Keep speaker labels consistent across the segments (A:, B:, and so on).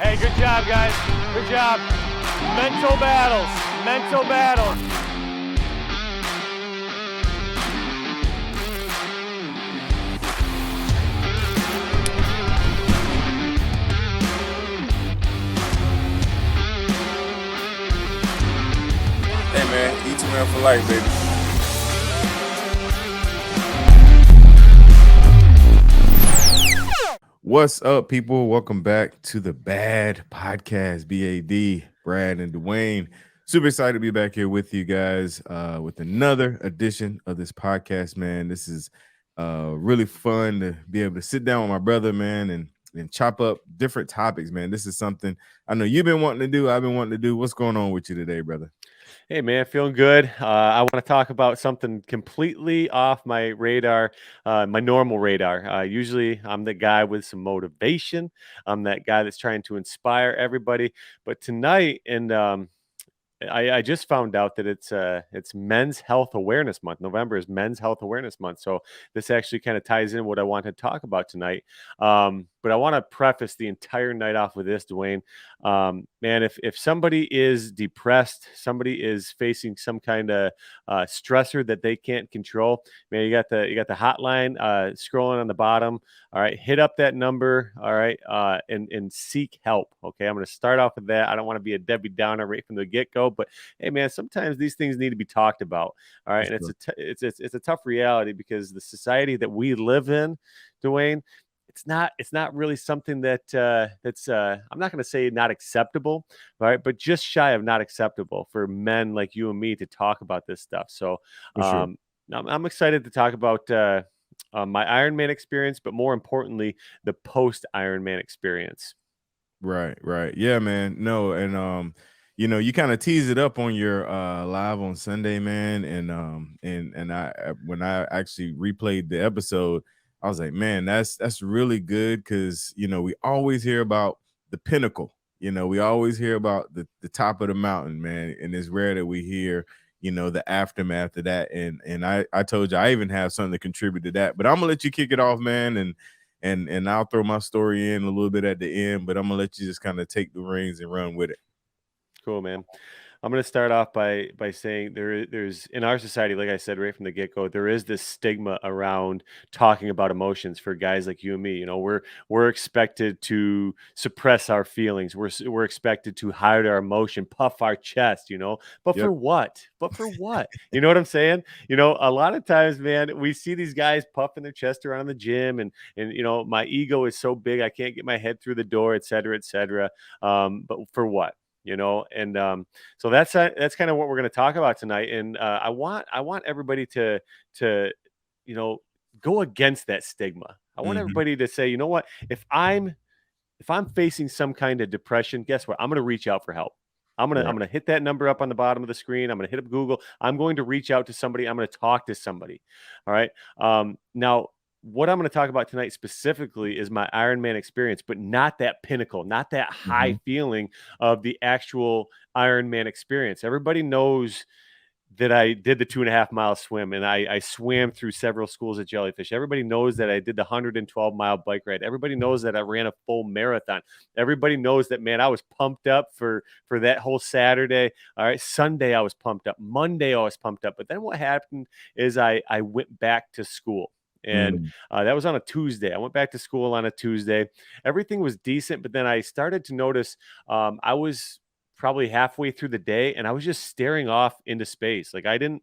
A: Hey, good job, guys. Good job. Mental battles. Mental battles.
B: Hey man, E2M for life, baby.
C: What's up, people? Welcome back to the B.A.D podcast. B.A.D, Brad and Dawain. Super excited to be back here with you guys with another edition of this podcast, man. This is really fun to be able to sit down with my brother, man, and chop up different topics, man. This is something I know you've been wanting to do. I've been wanting to do. What's going on with you today, brother?
A: Hey, man, feeling good. I want to talk about something completely off my radar, my normal radar. Usually, I'm the guy with some motivation. I'm that guy that's trying to inspire everybody. But tonight, I just found out that it's Men's Health Awareness Month. November is Men's Health Awareness Month, so this actually kind of ties in what I want to talk about tonight. But I want to preface the entire night off with this, Dawain. Man, if somebody is depressed, somebody is facing some kind of stressor that they can't control, man, you got the hotline scrolling on the bottom. All right, hit up that number. All right, and seek help. Okay, I'm going to start off with that. I don't want to be a Debbie Downer right from the get go, but hey, man, sometimes these things need to be talked about. All right, and it's a tough reality because the society that we live in, Dawain, it's not really something that's I'm not going to say not acceptable, right, but just shy of not acceptable for men like you and me to talk about this stuff. So
C: For sure.
A: I'm excited to talk about my Ironman experience, but more importantly, the post-Ironman experience.
C: Right. Yeah, man. No, and you kind of tease it up on your live on Sunday, man. And when I actually replayed the episode, I was like, man, that's really good because we always hear about the pinnacle. We always hear about the top of the mountain, man. And it's rare that we hear, the aftermath of that. And I told you I even have something to contribute to that. But I'm gonna let you kick it off, man, and I'll throw my story in a little bit at the end, but I'm gonna let you just kind of take the reins and run with it.
A: Cool, man. I'm going to start off by saying there's in our society, like I said right from the get go, there is this stigma around talking about emotions for guys like you and me. We're expected to suppress our feelings. We're expected to hide our emotion, puff our chest. But
C: Yep.
A: for what? But for what? You know what I'm saying? A lot of times, man, we see these guys puffing their chest around in the gym, and my ego is so big I can't get my head through the door, et cetera, et cetera. But for what? And so that's kind of what we're going to talk about tonight. And I want everybody to go against that stigma. I want
C: Mhm.
A: everybody to say, you know what, if I'm facing some kind of depression, guess what, I'm going to reach out for help. I'm
C: Right.
A: gonna hit that number up on the bottom of the screen. I'm gonna hit up Google. I'm going to reach out to somebody. I'm going to talk to somebody. All right. Now, what I'm going to talk about tonight specifically is my Ironman experience, but not that pinnacle, not that high
C: Mhm.
A: feeling of the actual Ironman experience. Everybody knows that I did the 2.5 mile swim, and I swam through several schools of jellyfish. Everybody knows that I did the 112-mile bike ride. Everybody knows that I ran a full marathon. Everybody knows that, man, I was pumped up for that whole Saturday. All right, Sunday I was pumped up. Monday I was pumped up. But then what happened is I went back to school. And
C: Mm.
A: that was on a Tuesday. I went back to school on a Tuesday. Everything was decent, but then I started to notice I was probably halfway through the day and I was just staring off into space. Like I didn't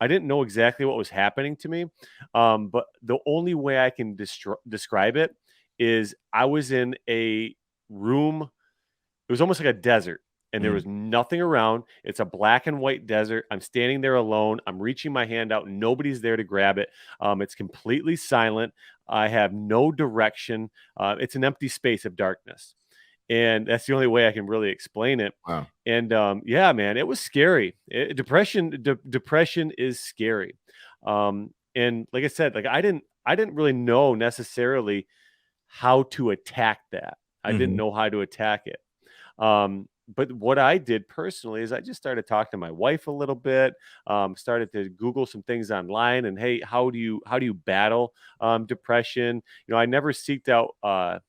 A: know exactly what was happening to me. But the only way I can describe it is I was in a room. It was almost like a desert, and there
C: Mm.
A: was nothing around. It's a black and white desert. I'm standing there alone. I'm reaching my hand out. Nobody's there to grab it. It's completely silent. I have no direction. It's an empty space of darkness. And that's the only way I can really explain it.
C: Wow.
A: And yeah, man, it was scary. Depression is scary. And like I said, like I didn't really know necessarily how to attack that. I didn't
C: Mhm.
A: know how to attack it. But what I did personally is I just started talking to my wife a little bit, started to Google some things online, and hey, how do you battle depression? I never seeked out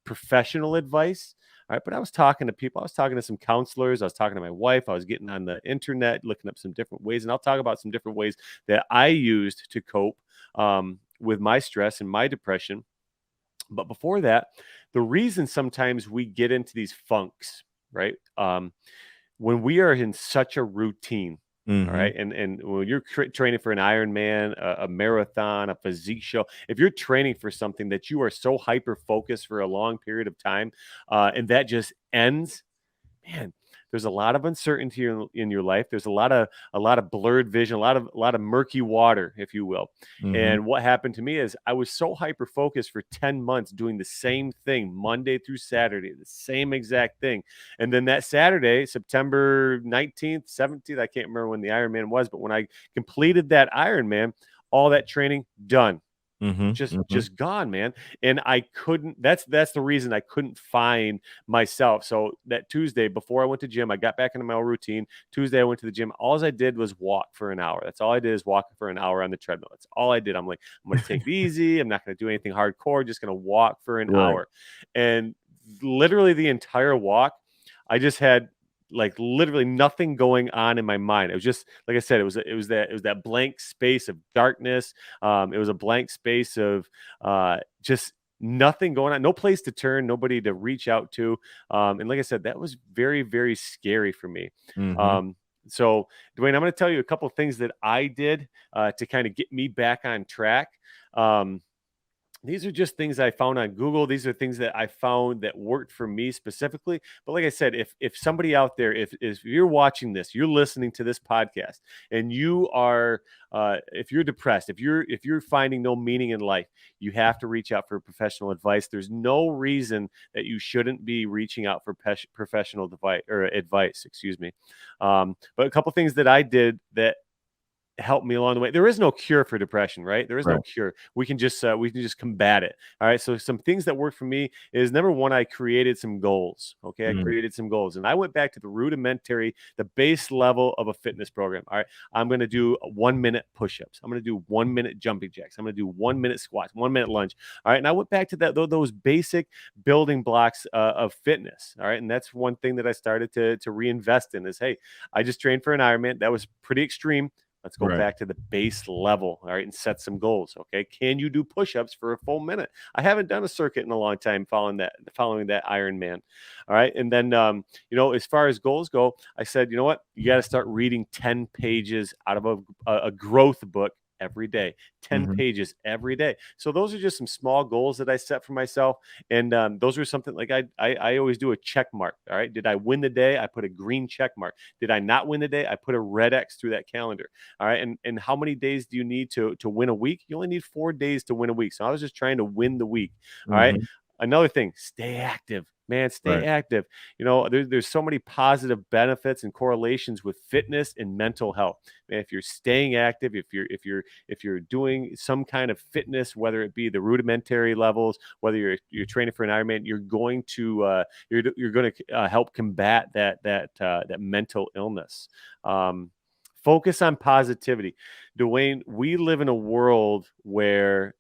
A: professional advice. All right. But I was talking to people, I was talking to some counselors, I was talking to my wife, I was getting on the internet, looking up some different ways. And I'll talk about some different ways that I used to cope with my stress and my depression. But before that, the reason sometimes we get into these funks, right? When we are in such a routine, all
C: Mm-hmm.
A: right, and when you're training for an Ironman, a marathon, a physique show, if you're training for something that you are so hyper focused for a long period of time, and that just ends, man, there's a lot of uncertainty in your life. There's a lot of blurred vision, a lot of murky water, if you will.
C: Mm-hmm.
A: And what happened to me is I was so hyper focused for 10 months doing the same thing Monday through Saturday, the same exact thing. And then that Saturday, September 19th, 17th, I can't remember when the Ironman was, but when I completed that Ironman, all that training done,
C: Mm-hmm.
A: just gone, man. And I couldn't, that's the reason I couldn't find myself. So that Tuesday before I went to gym, I got back into my old routine. Tuesday I went to the gym. All I did was walk for an hour. That's all I did, is walk for an hour on the treadmill. That's all I did. I'm like, I'm going to take it easy. I'm not going to do anything hardcore, just going to walk for an
C: Right.
A: hour. And literally the entire walk, I just had like literally nothing going on in my mind. It was just, like I said, it was that blank space of darkness. It was a blank space of just nothing going on, no place to turn, nobody to reach out to. And like I said, that was very, very scary for me.
C: Mm-hmm.
A: So, Dawain, I'm going to tell you a couple of things that I did to kind of get me back on track. These are just things I found on Google. These are things that I found that worked for me specifically. But like I said, if somebody out there, if you're watching this, you're listening to this podcast, and you are, if you're depressed, if you're finding no meaning in life, you have to reach out for professional advice. There's no reason that you shouldn't be reaching out for professional advice. Excuse me. But a couple things that I did that helped me along the way. There is no cure for depression, right? There is no
C: Right.
A: cure. We can just combat it. All right. So some things that worked for me is, number one, I created some goals. Okay, I
C: Mm-hmm.
A: created some goals, and I went back to the rudimentary, the base level of a fitness program. All right, I'm going to do 1 minute push-ups. I'm going to do 1 minute jumping jacks. I'm going to do 1 minute squats, 1 minute lunge. All right, and I went back to those basic building blocks of fitness. All right, and that's one thing that I started to reinvest in. Is, hey, I just trained for an Ironman. That was pretty extreme. Let's go
C: Right.
A: back to the base level, all right, and set some goals. Okay, can you do push-ups for a full minute? I haven't done a circuit in a long time following that Ironman. All right, and then as far as goals go, I said, you know what, you got to start reading 10 pages out of a growth book every day, 10
C: Mm-hmm.
A: pages every day. So those are just some small goals that I set for myself. And those are something like I always do a check mark. All right, did I win the day? I put a green check mark. Did I not win the day? I put a red X through that calendar. All right. And how many days do you need to win a week? You only need 4 days to win a week. So I was just trying to win the week. All right.
C: Mm-hmm.
A: Another thing, stay active. Man, stay
C: Right.
A: active. There's so many positive benefits and correlations with fitness and mental health. Man, if you're staying active, if you're doing some kind of fitness, whether it be the rudimentary levels, whether you're training for an Ironman, you're going to help combat that mental illness. Focus on positivity. Dawain, we live in a world where,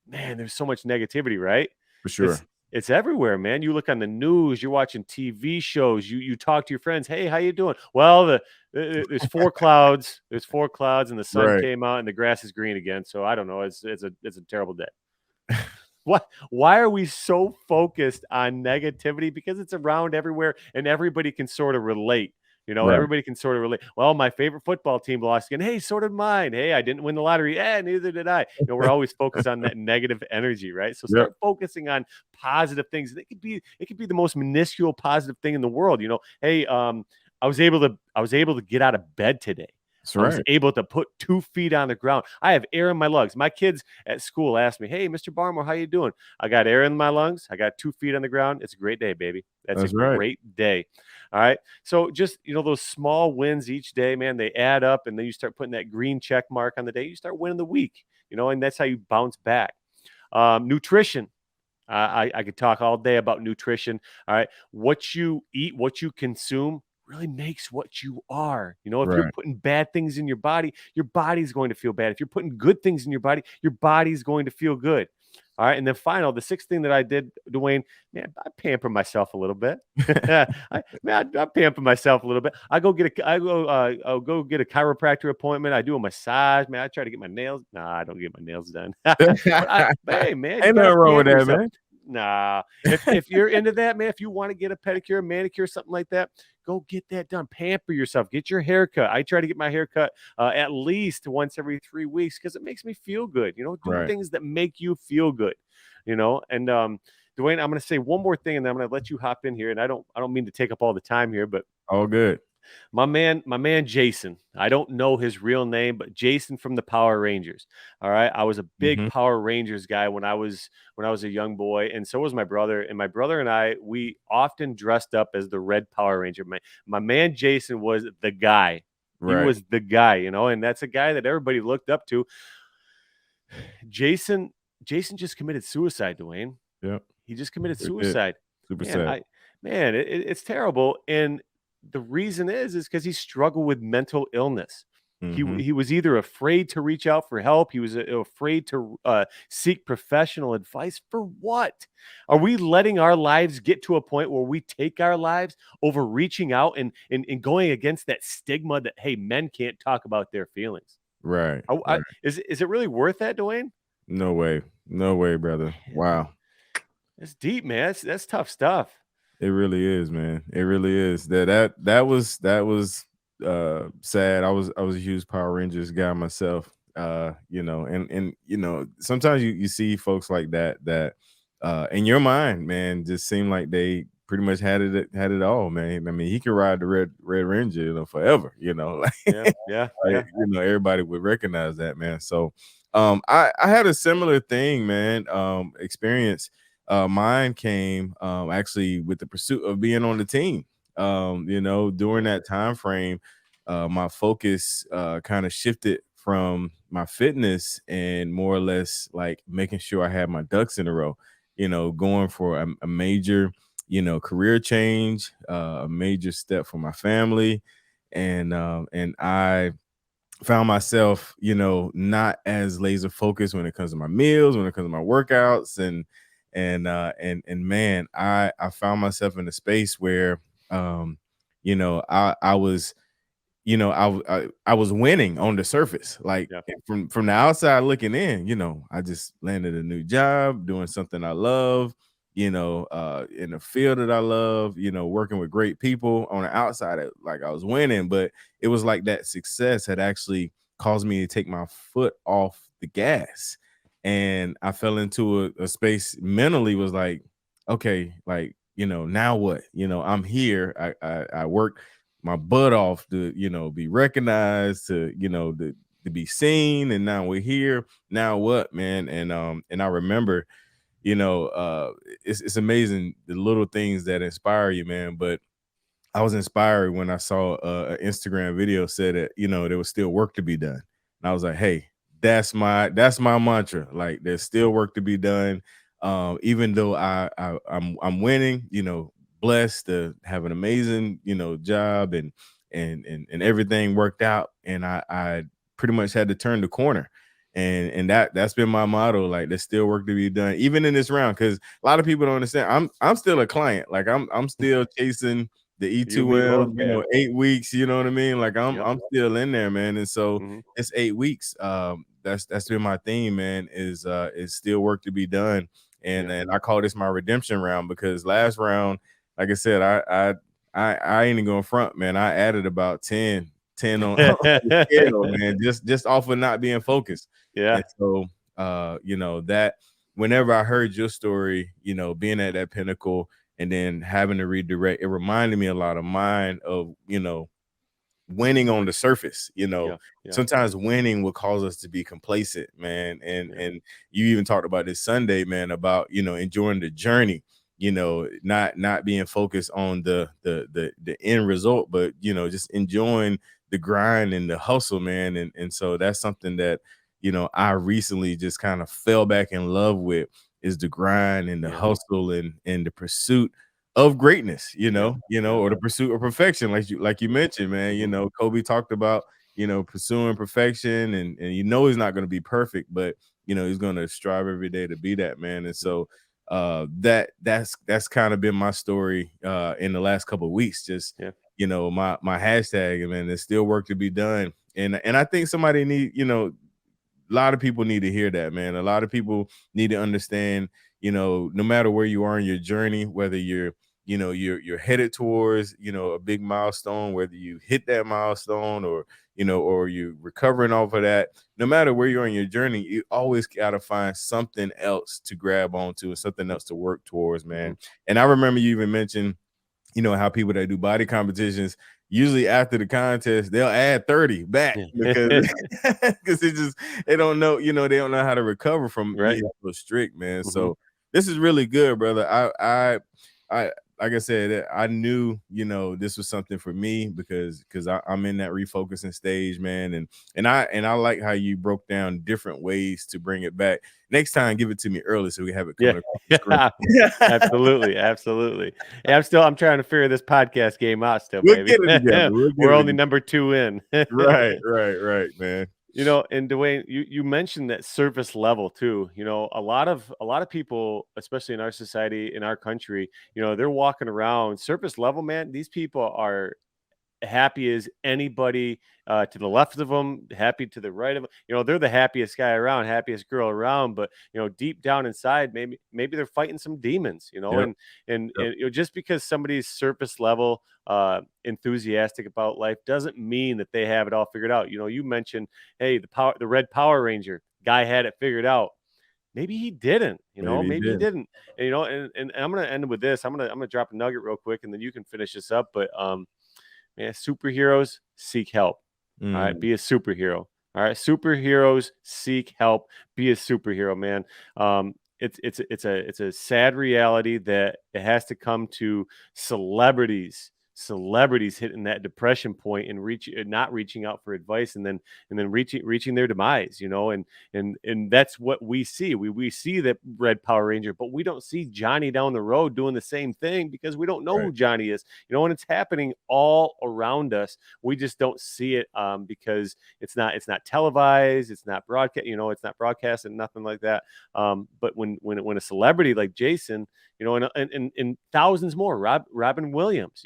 A: man, there's so much negativity, right?
C: For
A: It's
C: sure.
A: it's everywhere, man. You look on the news, you're watching TV shows, you talk to your friends. Hey, how you doing? Well, there's 4 clouds. There's 4 clouds, and the sun
C: Right.
A: came out, and the grass is green again. So I don't know. It's a terrible day. What? Why are we so focused on negativity? Because it's around everywhere, and everybody can sort of relate.
C: Right.
A: Everybody can sort of relate. Well, my favorite football team lost again. Hey, so did mine. Hey, I didn't win the lottery. Yeah, neither did I. We're always focused on that negative energy, right? So
C: Yep.
A: start focusing on positive things. It could be the most minuscule positive thing in the world. Hey, I was able to get out of bed today.
C: That's
A: I was
C: right.
A: able to put 2 feet on the ground. I have air in my lungs. My kids at school asked me, "Hey, Mr. Barmore, how you doing?" I got air in my lungs. I got 2 feet on the ground. It's a great day, baby. That's a
C: That's right.
A: great day. All right. So just, those small wins each day, man, they add up, and then you start putting that green check mark on the day. You start winning the week, and that's how you bounce back. Nutrition. I could talk all day about nutrition. All right. What you eat, what you consume really makes what you are. If you're
C: Right.
A: putting bad things in your body's going to feel bad. If you're putting good things in your body's going to feel good. All right. And then the sixth thing that I did, Dawain, man, I pamper myself a little bit. I pamper myself a little bit. I'll go get a chiropractor appointment. I do a massage, man. I try to get my nails. Nah, I don't get my nails done. But hey, man, you
C: Ain't
A: gotta
C: nothing wrong with
A: pamper
C: that,
A: yourself.
C: man.
A: Nah, if you're into that, man, if you want to get a pedicure, manicure, something like that, go get that done. Pamper yourself. Get your hair cut. I try to get my hair cut at least once every 3 weeks because it makes me feel good. You know, do
C: Right.
A: things that make you feel good. You know, and Dawain, I'm going to say one more thing, and then I'm going to let you hop in here. And I don't mean to take up all the time here, but
C: All good.
A: my man Jason. I don't know his real name, but Jason from the Power Rangers. All right. I was a big
C: Mhm.
A: Power Rangers guy when I was a young boy, and so was my brother. And my brother and I, we often dressed up as the Red Power Ranger. My man Jason was the guy. He
C: Right.
A: was the guy, you know, and that's a guy that everybody looked up to. Jason just committed suicide, Dawain.
C: Yep.
A: He just committed
C: Sure did.
A: suicide.
C: Super
A: Man,
C: sad.
A: it's terrible. And the reason is because he struggled with mental illness.
C: Mhm.
A: He was either afraid to reach out for help. He was afraid to seek professional advice. For what? Are we letting our lives get to a point where we take our lives over reaching out and going against that stigma that, hey, men can't talk about their feelings?
C: Right. Right.
A: Is it really worth that, Dawain?
C: No way. No way, brother. Wow.
A: It's deep, man. That's tough stuff.
C: It really is, man. It really is. That was sad. I was a huge Power Rangers guy myself. You know, and you know, sometimes you see folks like that in your mind, man, just seem like they pretty much had it all, man. I mean, he can ride the Red Ranger, you know, forever, you know.
A: Yeah, yeah,
C: Like,
A: yeah.
C: you know, everybody would recognize that, man. So I had a similar thing, man, experience. Mine came actually with the pursuit of being on the team. You know, during that time frame, my focus kind of shifted from my fitness and more or less like making sure I had my ducks in a row. You know, going for a major, you know, career change, a major step for my family, and I found myself, you know, not as laser focused when it comes to my meals, when it comes to my workouts, and man, I found myself in a space where, um, you know, I was, you know, I was winning on the surface, like
A: Yeah.
C: from the outside looking in. You know, I just landed a new job, doing something I love, you know, in a field that I love, you know, working with great people. On the outside, like I was winning, but it was like that success had actually caused me to take my foot off the gas, and I fell into a space mentally, was like, okay, like, you know, now what? You know, I'm here. I worked my butt off to, you know, be recognized, to, you know, to be seen, and now we're here. Now what, man? And I remember, you know, it's amazing the little things that inspire you, man. But I was inspired when I saw an Instagram video said that, you know, there was still work to be done. And I was like, hey, that's my mantra. Like, there's still work to be done. Even though I'm winning, you know, blessed to have an amazing, you know, job, and everything worked out. And I pretty much had to turn the corner. And that's been my motto. Like, there's still work to be done, even in this round, because a lot of people don't understand. I'm still a client. Like, I'm still chasing the
A: You and me both,
C: E2M, you
A: man.
C: know, 8 weeks, you know what I mean? Like, I'm
A: Yep.
C: I'm still in there, man. And so
A: Mhm.
C: it's 8 weeks. That's been my theme, man, is still work to be done. And
A: Yeah.
C: and I call this my redemption round, because last round, like I said, I ain't even going front, man. I added about 10 on, on the scale, man, just off of not being focused.
A: Yeah.
C: And so you know, that whenever I heard your story, you know, being at that pinnacle and then having to redirect, it reminded me a lot of mine, of, you know, winning on the surface. You know,
A: Yeah. Yeah.
C: sometimes winning will cause us to be complacent, man. And
A: Yeah.
C: and you even talked about this Sunday, man, about, you know, enjoying the journey, you know, not being focused on the end result, but, you know, just enjoying the grind and the hustle, man. And so that's something that, you know, I recently just kind of fell back in love with, is the grind and the
A: Yeah.
C: hustle and the pursuit of greatness,
A: Yeah.
C: you know,
A: Yeah.
C: or the pursuit of perfection, like you mentioned, man. You
A: Mhm.
C: know, Kobe talked about, you know, pursuing perfection, and you know he's not going to be perfect, but he's going to strive every day to be that, man. And so that's kind of been my story in the last couple of weeks. Just my hashtag, man, there's still work to be done. And I think somebody need, a lot of people need to hear that, man. A lot of people need to understand, no matter where you are in your journey, whether you're headed towards, a big milestone, whether you hit that milestone or you're recovering off of that, no matter where you're on your journey, you always got to find something else to grab onto and something else to work towards, man. And I remember you even mentioned, how people that do body competitions, usually after the contest, they'll add 30 back because they don't know, they don't know how to recover from being so strict, man. So this is really good, brother. I like I said, I knew, this was something for me because I'm in that refocusing stage, man. And I like how you broke down different ways to bring it back. Next time, give it to me early so we have it coming across the screen.
A: Absolutely. Yeah, I'm trying to figure this podcast game out still,
C: We'll
A: baby.
C: get it together.
A: We're only number 2 in.
C: Right, man.
A: And Dawain, you mentioned that surface level too. A lot of people, especially in our society, in our country, they're walking around surface level, man. These people are happy as anybody to the left of them, happy to the right of them. They're the happiest guy around, happiest girl around. But deep down inside, maybe they're fighting some demons. And just because somebody's surface level enthusiastic about life doesn't mean that they have it all figured out. You mentioned, hey, the red Power Ranger guy had it figured out. Maybe he didn't, maybe he didn't. And I'm gonna end with this. I'm gonna drop a nugget real quick, and then you can finish this up. But man, superheroes seek help. All right, be a superhero. All right, superheroes seek help. Be a superhero, man. It's a sad reality that it has to come to celebrities hitting that depression point and not reaching out for advice, and then reaching their demise, and that's what we see. We see that red Power Ranger, but we don't see Johnny down the road doing the same thing because we don't know who Johnny is, and it's happening all around us. We just don't see it because it's not televised, it's not broadcast, it's not broadcast and nothing like that. But when a celebrity like Jason, and thousands more, Robin Williams,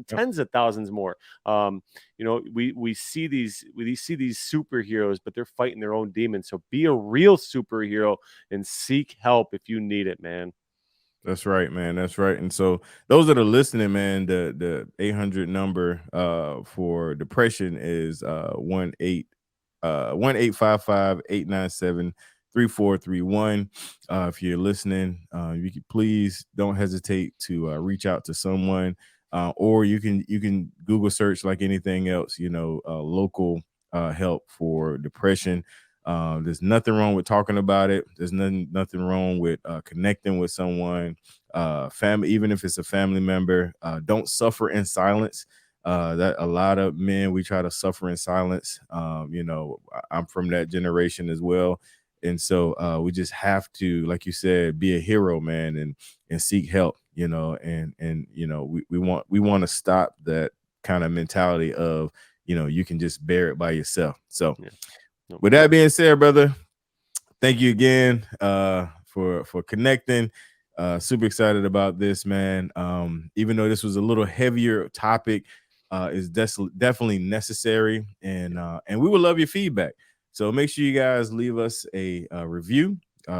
A: tens of thousands more. We see these superheroes, but they're fighting their own demons. So be a real superhero and seek help if you need it, man.
C: That's right, man. That's right. And so those that are listening, man, the 800 number for depression is 1-855-897-3431. If you're listening, you can please don't hesitate to reach out to someone, or you can Google search like anything else, local help for depression. There's nothing wrong with talking about it. There's nothing wrong with connecting with someone, family, even if it's a family member. Don't suffer in silence. That a lot of men, we try to suffer in silence. I'm from that generation as well. And so we just have to, like you said, be a hero, man, and seek help, and we want to stop that kind of mentality of, you can just bear it by yourself. So with that being said, brother, thank you again for connecting. Super excited about this, man. Even though this was a little heavier topic, is definitely necessary, and we would love your feedback. So make sure you guys leave us a review.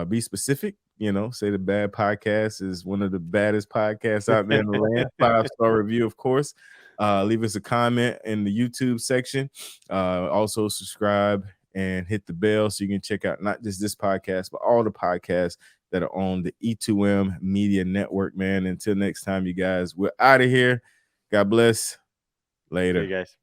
C: Be specific. Say the Bad Podcast is one of the baddest podcasts out there in the land. 5-star review, of course. Leave us a comment in the YouTube section. Also subscribe and hit the bell so you can check out not just this podcast, but all the podcasts that are on the E2M Media Network, man. Until next time, you guys, we're out of here. God bless. Later.
A: See you guys.